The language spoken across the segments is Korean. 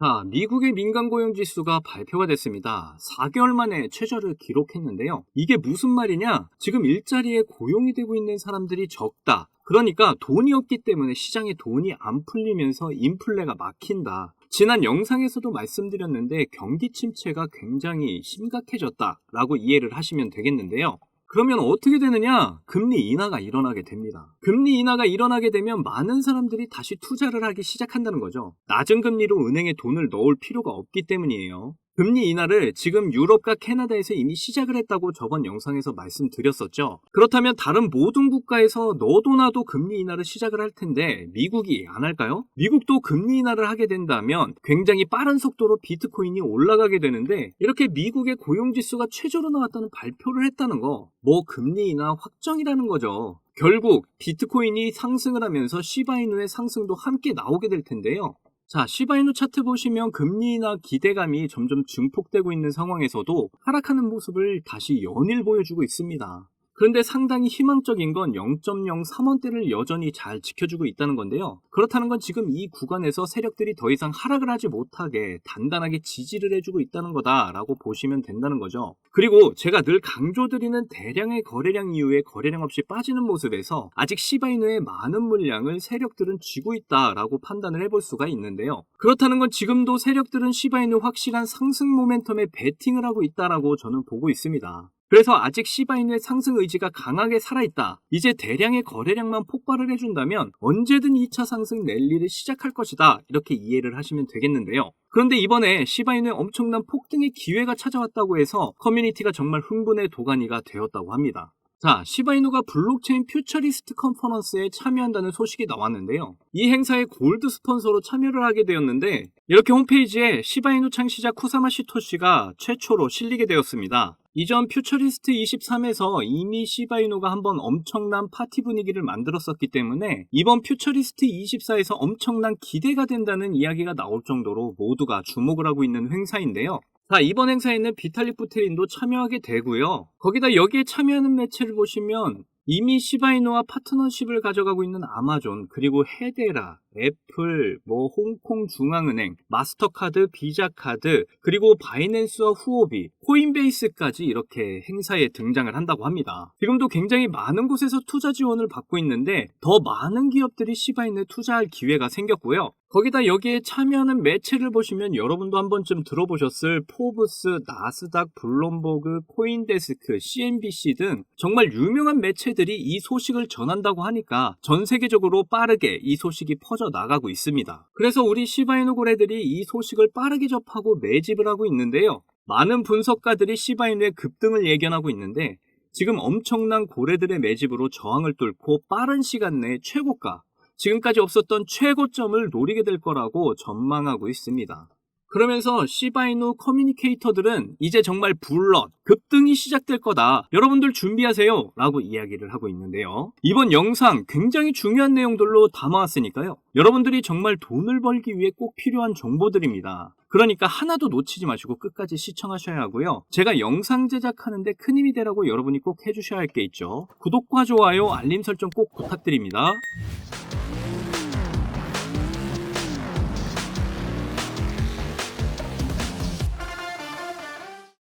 자, 미국의 민간 고용 지수가 발표가 됐습니다. 4개월 만에 최저를 기록했는데요. 이게 무슨 말이냐? 지금 일자리에 고용이 되고 있는 사람들이 적다. 그러니까 돈이 없기 때문에 시장에 돈이 안 풀리면서 인플레가 막힌다. 지난 영상에서도 말씀드렸는데 경기 침체가 굉장히 심각해졌다라고 이해를 하시면 되겠는데요. 그러면 어떻게 되느냐? 금리 인하가 일어나게 됩니다. 금리 인하가 일어나게 되면 많은 사람들이 다시 투자를 하기 시작한다는 거죠. 낮은 금리로 은행에 돈을 넣을 필요가 없기 때문이에요. 금리 인하를 지금 유럽과 캐나다에서 이미 시작을 했다고 저번 영상에서 말씀드렸었죠. 그렇다면 다른 모든 국가에서 너도 나도 금리 인하를 시작을 할 텐데 미국이 안 할까요? 미국도 금리 인하를 하게 된다면 굉장히 빠른 속도로 비트코인이 올라가게 되는데, 이렇게 미국의 고용지수가 최저로 나왔다는 발표를 했다는 거, 뭐 금리 인하 확정이라는 거죠. 결국 비트코인이 상승을 하면서 시바이누의 상승도 함께 나오게 될 텐데요. 자, 시바이누 차트 보시면 금리 인하 기대감이 점점 증폭되고 있는 상황에서도 하락하는 모습을 다시 연일 보여주고 있습니다. 그런데 상당히 희망적인 건 0.03원대를 여전히 잘 지켜주고 있다는 건데요. 그렇다는 건 지금 이 구간에서 세력들이 더 이상 하락을 하지 못하게 단단하게 지지를 해주고 있다는 거다라고 보시면 된다는 거죠. 그리고 제가 늘 강조드리는 대량의 거래량 이후에 거래량 없이 빠지는 모습에서 아직 시바이누의 많은 물량을 세력들은 쥐고 있다라고 판단을 해볼 수가 있는데요. 그렇다는 건 지금도 세력들은 시바이누 확실한 상승 모멘텀에 베팅을 하고 있다라고 저는 보고 있습니다. 그래서 아직 시바이누의 상승 의지가 강하게 살아있다. 이제 대량의 거래량만 폭발을 해준다면 언제든 2차 상승 랠리를 시작할 것이다. 이렇게 이해를 하시면 되겠는데요. 그런데 이번에 시바이누의 엄청난 폭등의 기회가 찾아왔다고 해서 커뮤니티가 정말 흥분의 도가니가 되었다고 합니다. 자, 시바이누가 블록체인 퓨처리스트 컨퍼런스에 참여한다는 소식이 나왔는데요. 이 행사에 골드 스폰서로 참여를 하게 되었는데, 이렇게 홈페이지에 시바이누 창시자 쿠사마 시토시가 최초로 실리게 되었습니다. 이전 퓨처리스트 23에서 이미 시바이누가 한번 엄청난 파티 분위기를 만들었었기 때문에 이번 퓨처리스트 24에서 엄청난 기대가 된다는 이야기가 나올 정도로 모두가 주목을 하고 있는 행사인데요. 자, 이번 행사에는 비탈릭 부테린도 참여하게 되고요. 거기다 여기에 참여하는 매체를 보시면 이미 시바이누와 파트너십을 가져가고 있는 아마존, 그리고 헤데라, 애플, 홍콩 중앙은행, 마스터카드, 비자카드, 그리고 바이낸스와 후오비, 코인베이스까지 이렇게 행사에 등장을 한다고 합니다. 지금도 굉장히 많은 곳에서 투자 지원을 받고 있는데 더 많은 기업들이 시바이누에 투자할 기회가 생겼고요. 거기다 여기에 참여하는 매체를 보시면 여러분도 한 번쯤 들어보셨을 포브스, 나스닥, 블룸버그, 코인데스크, CNBC 등 정말 유명한 매체들이 이 소식을 전한다고 하니까 전 세계적으로 빠르게 이 소식이 퍼져 나가고 있습니다. 그래서 우리 시바이누 고래들이 이 소식을 빠르게 접하고 매집을 하고 있는데요. 많은 분석가들이 시바이누의 급등을 예견하고 있는데 지금 엄청난 고래들의 매집으로 저항을 뚫고 빠른 시간 내에 최고가, 지금까지 없었던 최고점을 노리게 될 거라고 전망하고 있습니다. 그러면서 시바이누 커뮤니케이터들은 이제 정말 블럿, 급등이 시작될 거다. 여러분들 준비하세요. 라고 이야기를 하고 있는데요. 이번 영상 굉장히 중요한 내용들로 담아왔으니까요. 여러분들이 정말 돈을 벌기 위해 꼭 필요한 정보들입니다. 그러니까 하나도 놓치지 마시고 끝까지 시청하셔야 하고요. 제가 영상 제작하는데 큰 힘이 되라고 여러분이 꼭 해주셔야 할 게 있죠. 구독과 좋아요, 알림 설정 꼭 부탁드립니다.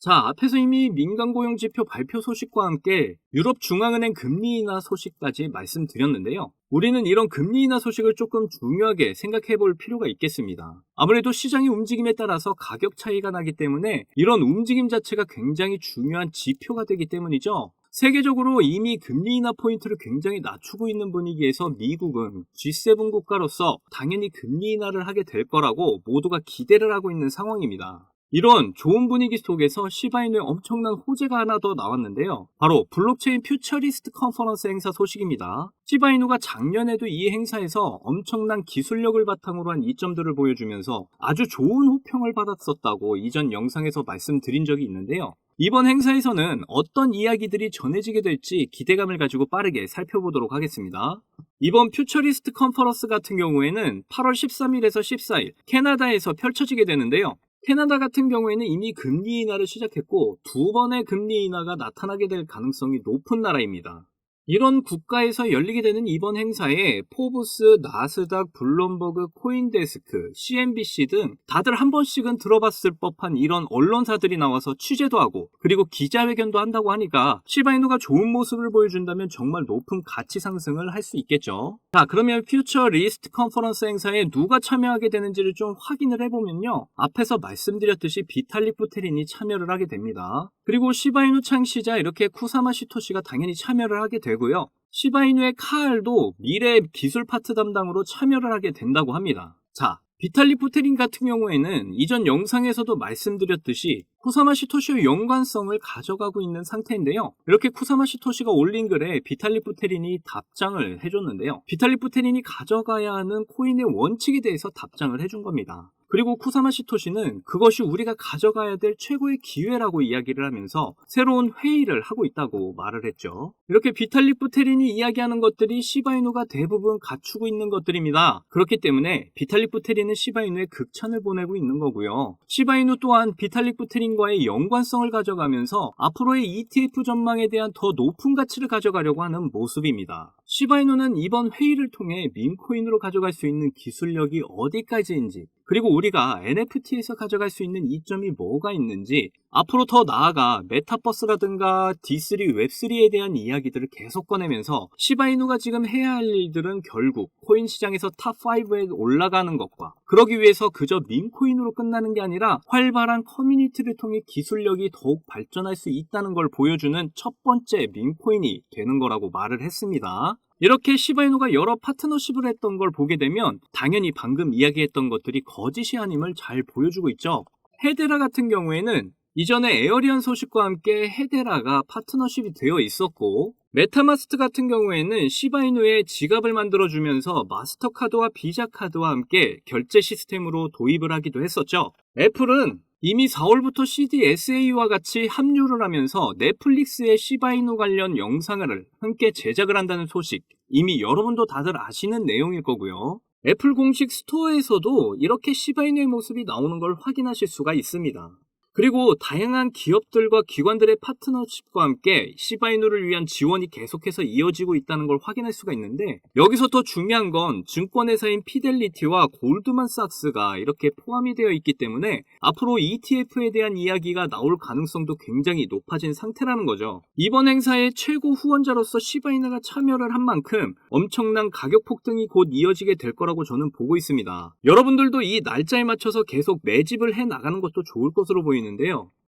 자, 앞에서 이미 민간 고용 지표 발표 소식과 함께 유럽 중앙은행 금리 인하 소식까지 말씀드렸는데요. 우리는 이런 금리 인하 소식을 조금 중요하게 생각해 볼 필요가 있겠습니다. 아무래도 시장의 움직임에 따라서 가격 차이가 나기 때문에 이런 움직임 자체가 굉장히 중요한 지표가 되기 때문이죠. 세계적으로 이미 금리 인하 포인트를 굉장히 낮추고 있는 분위기에서 미국은 G7 국가로서 당연히 금리 인하를 하게 될 거라고 모두가 기대를 하고 있는 상황입니다. 이런 좋은 분위기 속에서 시바이누의 엄청난 호재가 하나 더 나왔는데요. 바로 블록체인 퓨처리스트 컨퍼런스 행사 소식입니다. 시바이누가 작년에도 이 행사에서 엄청난 기술력을 바탕으로 한 이점들을 보여주면서 아주 좋은 호평을 받았었다고 이전 영상에서 말씀드린 적이 있는데요. 이번 행사에서는 어떤 이야기들이 전해지게 될지 기대감을 가지고 빠르게 살펴보도록 하겠습니다. 이번 퓨처리스트 컨퍼런스 같은 경우에는 8월 13일에서 14일 캐나다에서 펼쳐지게 되는데요. 캐나다 같은 경우에는 이미 금리 인하를 시작했고 두 번의 금리 인하가 나타나게 될 가능성이 높은 나라입니다. 이런 국가에서 열리게 되는 이번 행사에 포브스, 나스닥, 블룸버그, 코인데스크, CNBC 등 다들 한 번씩은 들어봤을 법한 이런 언론사들이 나와서 취재도 하고 그리고 기자회견도 한다고 하니까 시바이누가 좋은 모습을 보여준다면 정말 높은 가치 상승을 할 수 있겠죠. 자, 그러면 퓨처 리스트 컨퍼런스 행사에 누가 참여하게 되는지를 좀 확인을 해보면요. 앞에서 말씀드렸듯이 비탈릭 부테린이 참여를 하게 됩니다. 그리고 시바이누 창시자 이렇게 쿠사마 시토시가 당연히 참여를 하게 되고요. 시바이누의 카알도 미래 기술 파트 담당으로 참여를 하게 된다고 합니다. 자, 비탈릭 부테린 같은 경우에는 이전 영상에서도 말씀드렸듯이 쿠사마 시토시의 연관성을 가져가고 있는 상태인데요. 이렇게 쿠사마 시토시가 올린 글에 비탈릭 부테린이 답장을 해줬는데요. 비탈릭 부테린이 가져가야 하는 코인의 원칙에 대해서 답장을 해준 겁니다. 그리고 쿠사마 시토시는 그것이 우리가 가져가야 될 최고의 기회라고 이야기를 하면서 새로운 회의를 하고 있다고 말을 했죠. 이렇게 비탈릭 부테린이 이야기하는 것들이 시바이누가 대부분 갖추고 있는 것들입니다. 그렇기 때문에 비탈릭 부테린은 시바이누에 극찬을 보내고 있는 거고요. 시바이누 또한 비탈릭 부테린과의 연관성을 가져가면서 앞으로의 ETF 전망에 대한 더 높은 가치를 가져가려고 하는 모습입니다. 시바이누는 이번 회의를 통해 밈코인으로 가져갈 수 있는 기술력이 어디까지인지 그리고 우리가 NFT에서 가져갈 수 있는 이점이 뭐가 있는지 앞으로 더 나아가 메타버스라든가 D3, 웹3에 대한 이야기들을 계속 꺼내면서 시바이누가 지금 해야 할 일들은 결국 코인 시장에서 탑5에 올라가는 것과 그러기 위해서 그저 밈코인으로 끝나는 게 아니라 활발한 커뮤니티를 통해 기술력이 더욱 발전할 수 있다는 걸 보여주는 첫 번째 밈코인이 되는 거라고 말을 했습니다. 이렇게 시바이누가 여러 파트너십을 했던 걸 보게 되면 당연히 방금 이야기했던 것들이 거짓이 아님을 잘 보여주고 있죠. 헤데라 같은 경우에는 이전에 에어리언 소식과 함께 헤데라가 파트너십이 되어 있었고 메타마스트 같은 경우에는 시바이누의 지갑을 만들어주면서 마스터카드와 비자카드와 함께 결제 시스템으로 도입을 하기도 했었죠. 애플은 이미 4월부터 CDSA와 같이 합류를 하면서 넷플릭스의 시바이누 관련 영상을 함께 제작을 한다는 소식 이미 여러분도 다들 아시는 내용일 거고요. 애플 공식 스토어에서도 이렇게 시바이누의 모습이 나오는 걸 확인하실 수가 있습니다. 그리고 다양한 기업들과 기관들의 파트너십과 함께 시바이누를 위한 지원이 계속해서 이어지고 있다는 걸 확인할 수가 있는데 여기서 더 중요한 건 증권회사인 피델리티와 골드만삭스가 이렇게 포함이 되어 있기 때문에 앞으로 ETF에 대한 이야기가 나올 가능성도 굉장히 높아진 상태라는 거죠. 이번 행사의 최고 후원자로서 시바이누가 참여를 한 만큼 엄청난 가격 폭등이 곧 이어지게 될 거라고 저는 보고 있습니다. 여러분들도 이 날짜에 맞춰서 계속 매집을 해 나가는 것도 좋을 것으로 보이는데요.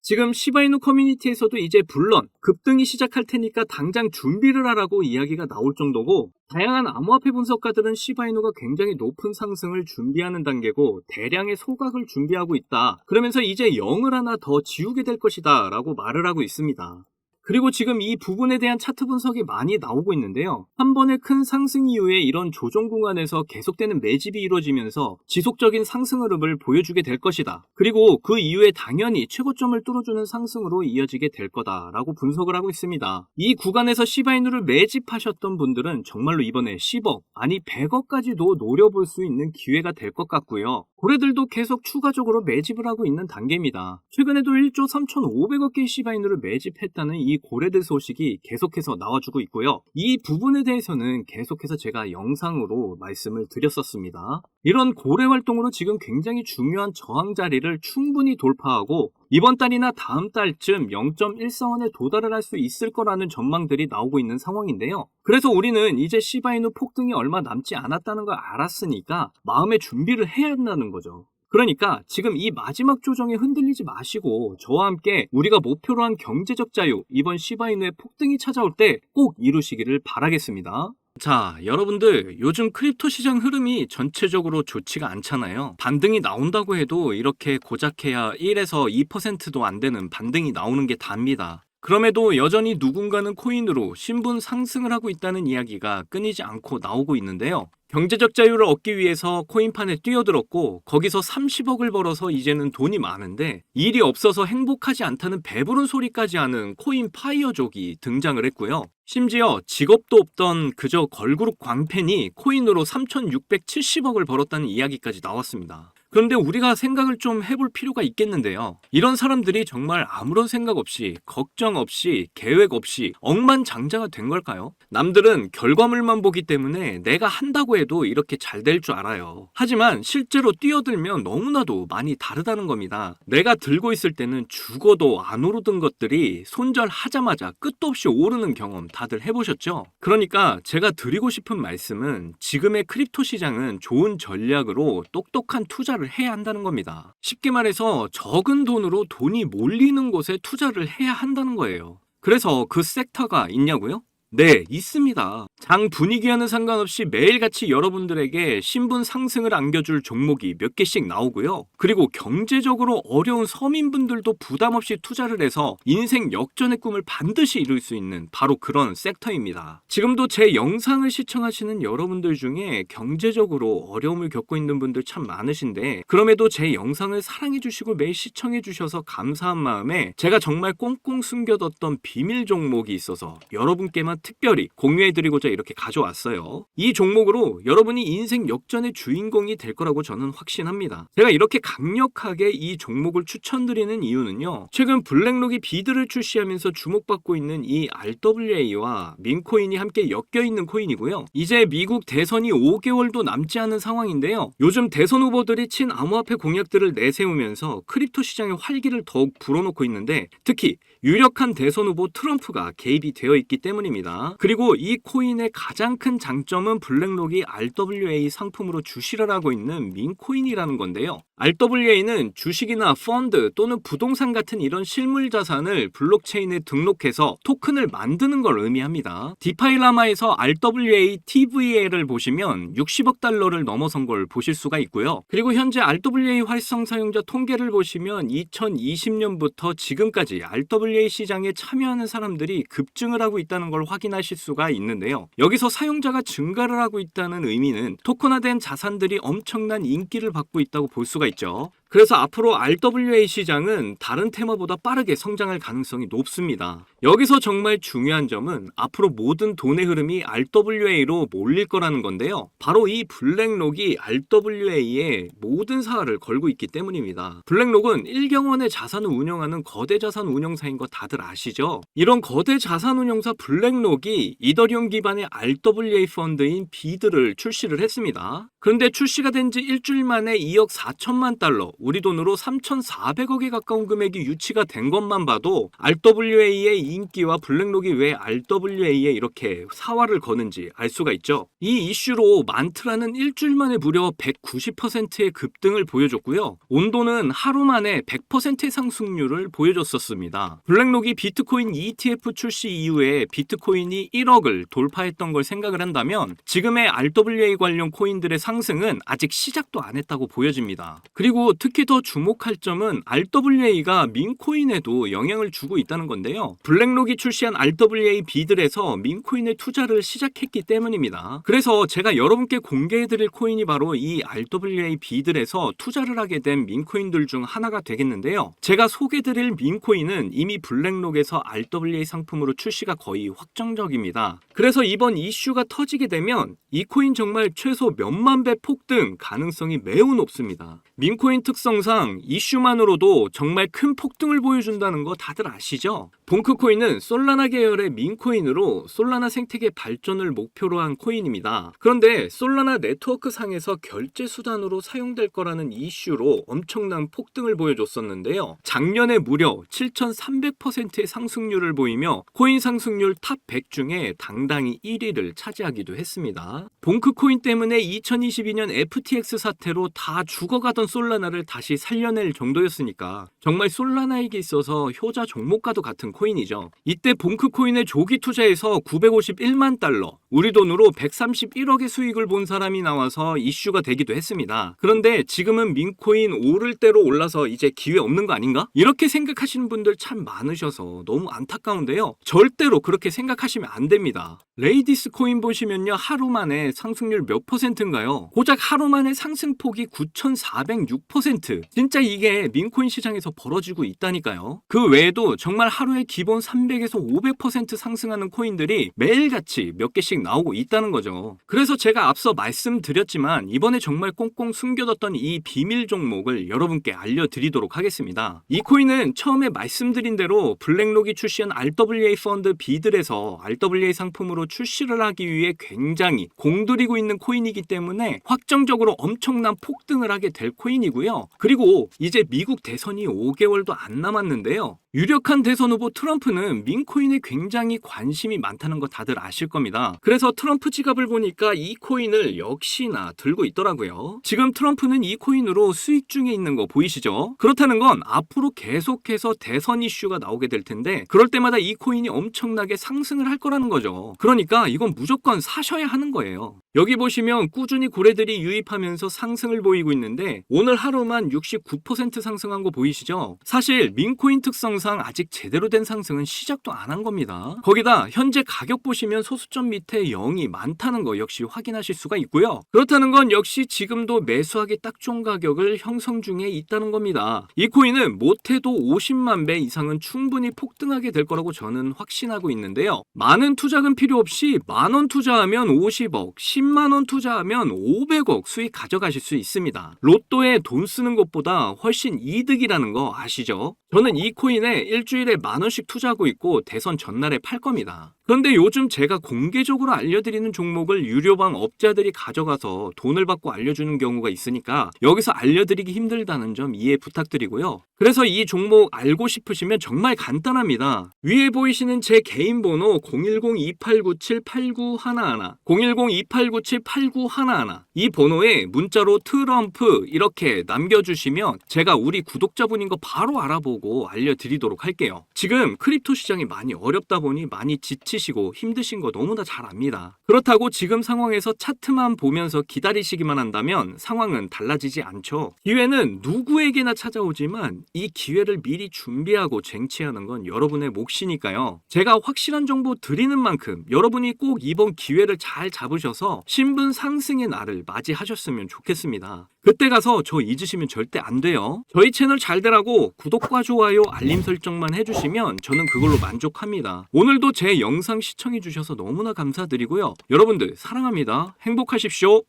지금 시바이누 커뮤니티에서도 이제 물론 급등이 시작할 테니까 당장 준비를 하라고 이야기가 나올 정도고 다양한 암호화폐 분석가들은 시바이누가 굉장히 높은 상승을 준비하는 단계고 대량의 소각을 준비하고 있다. 그러면서 이제 0을 하나 더 지우게 될 것이다 라고 말을 하고 있습니다. 그리고 지금 이 부분에 대한 차트 분석이 많이 나오고 있는데요. 한 번의 큰 상승 이후에 이런 조정 구간에서 계속되는 매집이 이루어지면서 지속적인 상승 흐름을 보여주게 될 것이다. 그리고 그 이후에 당연히 최고점을 뚫어주는 상승으로 이어지게 될 거다라고 분석을 하고 있습니다. 이 구간에서 시바이누를 매집하셨던 분들은 정말로 이번에 10억 아니 100억까지도 노려볼 수 있는 기회가 될 것 같고요. 고래들도 계속 추가적으로 매집을 하고 있는 단계입니다. 최근에도 1조 3,500억 개의 시바이누를 매집했다는 이 고래들 소식이 계속해서 나와주고 있고요. 이 부분에 대해서는 계속해서 제가 영상으로 말씀을 드렸었습니다. 이런 고래 활동으로 지금 굉장히 중요한 저항 자리를 충분히 돌파하고 이번 달이나 다음 달쯤 0.14원에 도달을 할 수 있을 거라는 전망들이 나오고 있는 상황인데요. 그래서 우리는 이제 시바이누 폭등이 얼마 남지 않았다는 걸 알았으니까 마음의 준비를 해야 한다는 거죠. 그러니까 지금 이 마지막 조정에 흔들리지 마시고 저와 함께 우리가 목표로 한 경제적 자유, 이번 시바이누의 폭등이 찾아올 때 꼭 이루시기를 바라겠습니다. 자, 여러분들 요즘 크립토 시장 흐름이 전체적으로 좋지가 않잖아요. 반등이 나온다고 해도 이렇게 고작해야 1에서 2%도 안 되는 반등이 나오는 게 답니다. 그럼에도 여전히 누군가는 코인으로 신분 상승을 하고 있다는 이야기가 끊이지 않고 나오고 있는데요. 경제적 자유를 얻기 위해서 코인판에 뛰어들었고 거기서 30억을 벌어서 이제는 돈이 많은데 일이 없어서 행복하지 않다는 배부른 소리까지 하는 코인 파이어족이 등장을 했고요. 심지어 직업도 없던 그저 걸그룹 광팬이 코인으로 3,670억을 벌었다는 이야기까지 나왔습니다. 그런데 우리가 생각을 좀 해볼 필요가 있겠는데요. 이런 사람들이 정말 아무런 생각 없이, 걱정 없이, 계획 없이 억만장자가 된 걸까요? 남들은 결과물만 보기 때문에 내가 한다고 해도 이렇게 잘 될 줄 알아요. 하지만 실제로 뛰어들면 너무나도 많이 다르다는 겁니다. 내가 들고 있을 때는 죽어도 안 오르던 것들이 손절하자마자 끝도 없이 오르는 경험 다들 해보셨죠? 그러니까 제가 드리고 싶은 말씀은 지금의 크립토 시장은 좋은 전략으로 똑똑한 투자를 해야 한다는 겁니다. 쉽게 말해서 적은 돈으로 돈이 몰리는 곳에 투자를 해야 한다는 거예요. 그래서 그 섹터가 있냐고요? 네, 있습니다. 장 분위기와는 상관없이 매일같이 여러분들에게 신분 상승을 안겨줄 종목이 몇 개씩 나오고요. 그리고 경제적으로 어려운 서민분들도 부담 없이 투자를 해서 인생 역전의 꿈을 반드시 이룰 수 있는 바로 그런 섹터입니다. 지금도 제 영상을 시청하시는 여러분들 중에 경제적으로 어려움을 겪고 있는 분들 참 많으신데 그럼에도 제 영상을 사랑해주시고 매일 시청해주셔서 감사한 마음에 제가 정말 꽁꽁 숨겨뒀던 비밀 종목이 있어서 여러분께만 특별히 공유해드리고자 이렇게 가져왔어요. 이 종목으로 여러분이 인생 역전의 주인공이 될 거라고 저는 확신합니다. 제가 이렇게 강력하게 이 종목을 추천드리는 이유는요. 최근 블랙록이 비드를 출시하면서 주목받고 있는 이 RWA와 민코인이 함께 엮여있는 코인이고요. 이제 미국 대선이 5개월도 남지 않은 상황인데요. 요즘 대선 후보들이 친암호화폐 공약들을 내세우면서 크립토 시장의 활기를 더욱 불어넣고 있는데 특히 유력한 대선 후보 트럼프가 개입이 되어 있기 때문입니다. 그리고 이 코인의 가장 큰 장점은 블랙록이 RWA 상품으로 주시를 하고 있는 민코인이라는 건데요. RWA는 주식이나 펀드 또는 부동산 같은 이런 실물 자산을 블록체인에 등록해서 토큰을 만드는 걸 의미합니다. 디파이라마에서 RWA TVL을 보시면 60억 달러를 넘어선 걸 보실 수가 있고요. 그리고 현재 RWA 활성 사용자 통계를 보시면 2020년부터 지금까지 RWA 시장에 참여하는 사람들이 급증을 하고 있다는 걸 확인하실 수가 있는데요. 여기서 사용자가 증가를 하고 있다는 의미는 토큰화된 자산들이 엄청난 인기를 받고 있다고 볼 수가 있죠. 그래서 앞으로 RWA 시장은 다른 테마보다 빠르게 성장할 가능성이 높습니다. 여기서 정말 중요한 점은 앞으로 모든 돈의 흐름이 RWA로 몰릴 거라는 건데요. 바로 이 블랙록이 RWA에 모든 사활을 걸고 있기 때문입니다. 블랙록은 1경원의 자산을 운영하는 거대 자산 운용사인 거 다들 아시죠? 이런 거대 자산 운용사 블랙록이 이더리움 기반의 RWA 펀드인 비드를 출시를 했습니다. 그런데 출시가 된 지 일주일 만에 2억 4천만 달러, 우리 돈으로 3,400억에 가까운 금액이 유치가 된 것만 봐도 RWA의 인기와 블랙록이 왜 RWA에 이렇게 사활을 거는지 알 수가 있죠. 이 이슈로 만트라는 일주일 만에 무려 190%의 급등을 보여줬고요. 온도는 하루 만에 100%의 상승률을 보여줬었습니다. 블랙록이 비트코인 ETF 출시 이후에 비트코인이 1억을 돌파했던 걸 생각을 한다면 지금의 RWA 관련 코인들의 상승은 아직 시작도 안 했다고 보여집니다. 그리고 특히 더 주목할 점은 RWA가 민코인에도 영향을 주고 있다는 건데요. 블랙록이 출시한 RWA 비들에서 민코인에 투자를 시작했기 때문입니다. 그래서 제가 여러분께 공개해드릴 코인이 바로 이 RWA 비들에서 투자를 하게 된 민코인들 중 하나가 되겠는데요. 제가 소개드릴 민코인은 이미 블랙록에서 RWA 상품으로 출시가 거의 확정적입니다. 그래서 이번 이슈가 터지게 되면 이 코인 정말 최소 몇만 배 폭등 가능성이 매우 높습니다. 민코인 특성상 이슈만으로도 정말 큰 폭등을 보여준다는 거 다들 아시죠? 봉크코인은 솔라나 계열의 민코인으로 솔라나 생태계 발전을 목표로 한 코인입니다. 그런데 솔라나 네트워크 상에서 결제 수단으로 사용될 거라는 이슈로 엄청난 폭등을 보여줬었는데요. 작년에 무려 7,300%의 상승률을 보이며 코인 상승률 탑 100 중에 당당히 1위를 차지하기도 했습니다. 봉크코인 때문에 2022년 FTX 사태로 다 죽어가던 솔라나를 다시 살려낼 정도였으니까 정말 솔라나에게 있어서 효자 종목과도 같은 코인이죠. 이때 봉크코인에 조기 투자해서 951만 달러, 우리 돈으로 131억의 수익을 본 사람이 나와서 이슈가 되기도 했습니다. 그런데 지금은 민코인 오를 대로 올라서 이제 기회 없는 거 아닌가? 이렇게 생각하시는 분들 참 많으셔서 너무 안타까운데요. 절대로 그렇게 생각하시면 안 됩니다. 레이디스 코인 보시면요. 하루 만에 상승률 몇 %인가요? 고작 하루 만에 상승폭이 9,406%. 200%. 진짜 이게 민코인 시장에서 벌어지고 있다니까요. 그 외에도 정말 하루에 기본 300에서 500% 상승하는 코인들이 매일같이 몇 개씩 나오고 있다는 거죠. 그래서 제가 앞서 말씀드렸지만 이번에 정말 꽁꽁 숨겨뒀던 이 비밀 종목을 여러분께 알려드리도록 하겠습니다. 이 코인은 처음에 말씀드린 대로 블랙록이 출시한 RWA 펀드 비들에서 RWA 상품으로 출시를 하기 위해 굉장히 공들이고 있는 코인이기 때문에 확정적으로 엄청난 폭등을 하게 될 코인이고요. 그리고 이제 미국 대선이 5개월도 안 남았는데요. 유력한 대선 후보 트럼프는 민코인에 굉장히 관심이 많다는 거 다들 아실 겁니다. 그래서 트럼프 지갑을 보니까 이 코인을 역시나 들고 있더라고요. 지금 트럼프는 이 코인으로 수익 중에 있는 거 보이시죠? 그렇다는 건 앞으로 계속해서 대선 이슈가 나오게 될 텐데 그럴 때마다 이 코인이 엄청나게 상승을 할 거라는 거죠. 그러니까 이건 무조건 사셔야 하는 거예요. 여기 보시면 꾸준히 고래들이 유입하면서 상승을 보이고 있는데 오늘 하루만 69% 상승한 거 보이시죠? 사실 민코인 특성상 아직 제대로 된 상승은 시작도 안 한 겁니다. 거기다 현재 가격 보시면 소수점 밑에 0이 많다는 거 역시 확인하실 수가 있고요. 그렇다는 건 역시 지금도 매수하기 딱 좋은 가격을 형성 중에 있다는 겁니다. 이 코인은 못해도 50만 배 이상은 충분히 폭등하게 될 거라고 저는 확신하고 있는데요. 많은 투자금 필요 없이 만원 투자하면 50억, 10만원 투자하면 500억 수익 가져가실 수 있습니다. 로또에 돈 쓰는 것보다 훨씬 이득이라는 거 아시죠? 저는 이 코인에 일주일에 만원씩 투자하고 있고 대선 전날에 팔 겁니다. 그런데 요즘 제가 공개적으로 알려드리는 종목을 유료방 업자들이 가져가서 돈을 받고 알려주는 경우가 있으니까 여기서 알려드리기 힘들다는 점 이해 부탁드리고요. 그래서 이 종목 알고 싶으시면 정말 간단합니다. 위에 보이시는 제 개인 번호 010-2897-8911 010-2897-8911 이 번호에 문자로 트럼프 이렇게 남겨주시면 제가 우리 구독자분인 거 바로 알아보고 알려드리도록 할게요. 지금 크립토 시장이 많이 어렵다 보니 많이 지치시고 힘드신 거 너무나 잘 압니다. 그렇다고 지금 상황에서 차트만 보면서 기다리시기만 한다면 상황은 달라지지 않죠. 기회는 누구에게나 찾아오지만 이 기회를 미리 준비하고 쟁취하는 건 여러분의 몫이니까요. 제가 확실한 정보 드리는 만큼 여러분이 꼭 이번 기회를 잘 잡으셔서 신분 상승의 날을 맞이하셨으면 좋겠습니다. 그때 가서 저 잊으시면 절대 안 돼요. 저희 채널 잘 되라고 구독과 좋아요, 알림 설정만 해주시면 저는 그걸로 만족합니다. 오늘도 제 영상 시청해주셔서 너무나 감사드리고요. 여러분들 사랑합니다. 행복하십시오.